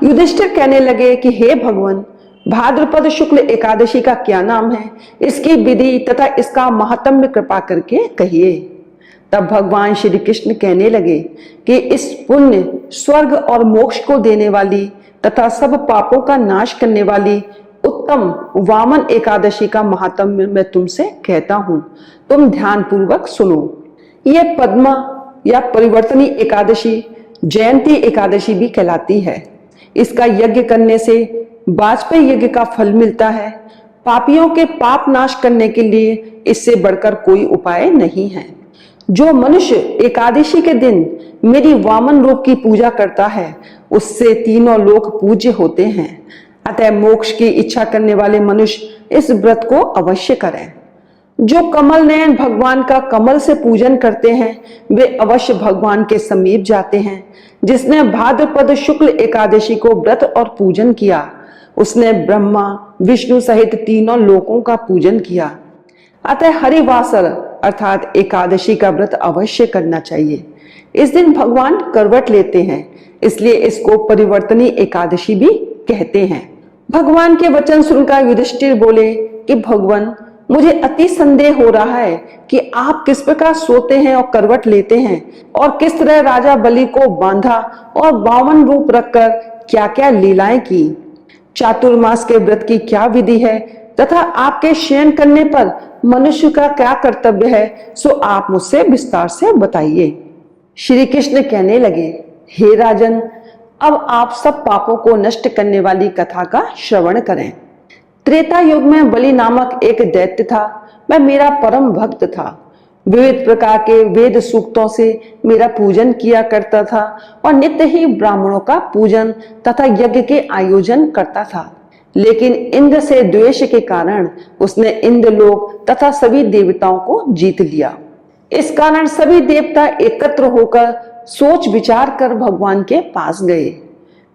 युधिष्ठिर कहने लगे कि हे भगवान, भाद्रपद शुक्ल एकादशी का क्या नाम है, इसकी विधि तथा इसका महात्म्य कृपा करके कहिए। तब भगवान श्री कृष्ण कहने लगे कि इस पुण्य, स्वर्ग और मोक्ष को देने वाली तथा सब पापों का नाश करने वाली उत्तम वामन एकादशी का महात्म्य मैं तुमसे कहता हूं, तुम ध्यान पूर्वक सुनो। यह पद्मा या परिवर्तनी एकादशी जयंती एकादशी भी कहलाती है। इसका यज्ञ करने से वाजपेयी यज्ञ का फल मिलता है। पापियों के पाप नाश करने के लिए इससे बढ़कर कोई उपाय नहीं है। जो मनुष्य एकादशी के दिन मेरी वामन रूप की पूजा करता है, उससे तीनों लोक पूज्य होते हैं। अतः मोक्ष की इच्छा करने वाले मनुष्य इस व्रत को अवश्य करें। जो कमल नयन भगवान का कमल से पूजन करते हैं, वे अवश्य भगवान के समीप जाते हैं। जिसने भाद्रपद शुक्ल एकादशी को व्रत और पूजन किया, उसने ब्रह्मा विष्णु सहित तीनों लोकों का पूजन किया। अतः हरिवासर अर्थात एकादशी का व्रत अवश्य करना चाहिए। इस दिन भगवान करवट लेते हैं, इसलिए इसको परिवर्तनी एकादशी भी कहते हैं। भगवान के वचन सुनकर युधिष्ठिर बोले कि भगवान, मुझे अति संदेह हो रहा है कि आप किस प्रकार सोते हैं और करवट लेते हैं, और किस तरह राजा बलि को बांधा और 52 रूप रखकर क्या क्या लीलाएं की। चातुर्मास के व्रत की क्या विधि है तथा आपके शयन करने पर मनुष्य का क्या कर्तव्य है, सो आप मुझसे विस्तार से बताइए। श्री कृष्ण कहने लगे, हे राजन, अब आप सब पापों को नष्ट करने वाली कथा का श्रवण करें। त्रेता युग में बलि नामक एक दैत्य था। वह मेरा परम भक्त था। विविध प्रकार के वेद सूक्तों से मेरा पूजन किया करता था और नित्य ही ब्राह्मणों का पूजन तथा यज्ञ के आयोजन करता था। लेकिन इंद्र से द्वेष के कारण उसने इंद्रलोक तथा सभी देवताओं को जीत लिया। इस कारण सभी देवता एकत्र होकर सोच विचार कर भगवान के पास गए।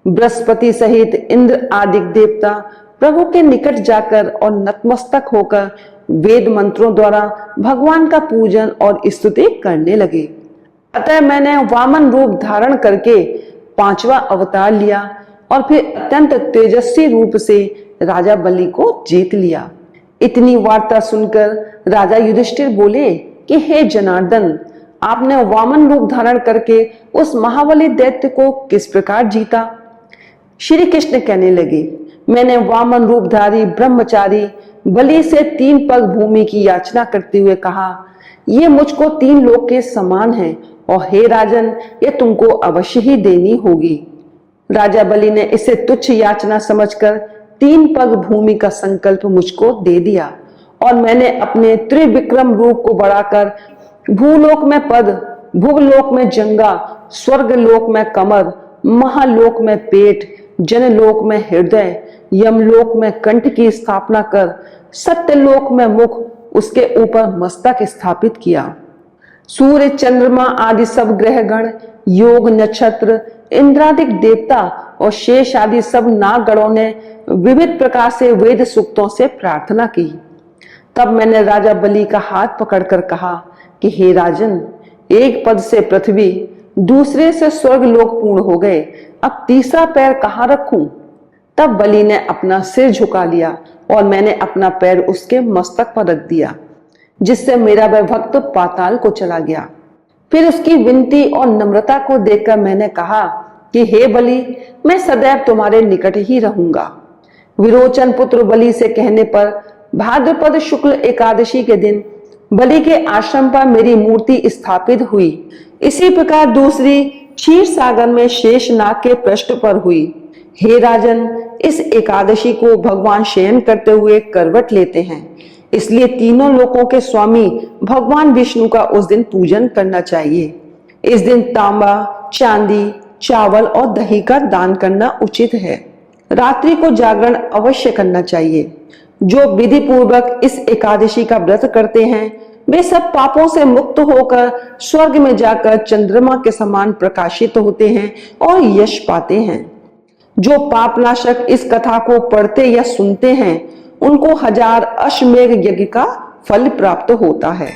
बृहस्पति सहित इंद्र आदि देवता प्रभु के निकट जाकर और नतमस्तक होकर वेद मंत्रों द्वारा भगवान का पूजन और स्तुति करने लगे। अतः मैंने वामन रूप धारण करके 5वां अवतार लिया और फिर अत्यंत तेजस्वी रूप से राजा बलि को जीत लिया। इतनी वार्ता सुनकर राजा युधिष्ठिर बोले कि हे जनार्दन, आपने वामन रूप धारण करके उस महाबली दैत्य को किस प्रकार जीता। श्री कृष्ण कहने लगे, मैंने वामन रूपधारी ब्रह्मचारी बलि से 3 पग भूमि की याचना करते हुए कहा, ये मुझको 3 लोक के समान है और हे राजन, ये तुमको अवश्य ही देनी होगी। राजा बलि ने इसे तुच्छ याचना समझकर 3 पग भूमि का संकल्प मुझको दे दिया और मैंने अपने त्रिविक्रम रूप को बढ़ाकर भूलोक में पद, भुवलोक में जंगा, स्वर्ग लोक में कमर, महालोक में पेट, जनलोक में हृदय, यमलोक में कंठ की स्थापना कर सत्यलोक में मुख, उसके ऊपर मस्तक स्थापित किया। सूर्य चंद्रमा आदि सब ग्रह गण, योग नक्षत्र, इंद्रादिक देवता और शेष आदि सब नागगणों ने विविध प्रकार से वेद सूक्तों से प्रार्थना की। तब मैंने राजा बलि का हाथ पकड़कर कहा कि हे राजन, एक पद से पृथ्वी, दूसरे से स्वर्ग लोक पूर्ण हो गए, अब तीसरा पैर कहाँ रखूं। तब बलि ने अपना सिर झुका लिया और मैंने अपना पैर उसके मस्तक पर रख दिया, जिससे मेरा वह भक्त पाताल को चला गया। फिर उसकी विनती और नम्रता को देखकर मैंने कहा कि हे बलि, मैं सदैव तुम्हारे निकट ही रहूंगा। विरोचन पुत्र बलि से कहने पर भाद्रपद शुक्ल एकादशी के दिन बलि के आश्रम पर मेरी मूर्ति स्थापित हुई। इसी प्रकार दूसरी क्षीर सागर में शेषनाग के पृष्ठ पर हुई। हे राजन, इस एकादशी को भगवान शयन करते हुए करवट लेते हैं, इसलिए तीनों लोकों के स्वामी भगवान विष्णु का उस दिन पूजन करना चाहिए। इस दिन तांबा, चांदी, चावल और दही का दान करना उचित है। रात्रि को जागरण अवश्य करना चाहिए। जो विधि पूर्वक इस एकादशी का व्रत करते हैं, वे सब पापों से मुक्त होकर स्वर्ग में जाकर चंद्रमा के समान प्रकाशित होते हैं और यश पाते हैं। जो पापनाशक इस कथा को पढ़ते या सुनते हैं, उनको 1000 अश्वमेध यज्ञ का फल प्राप्त होता है।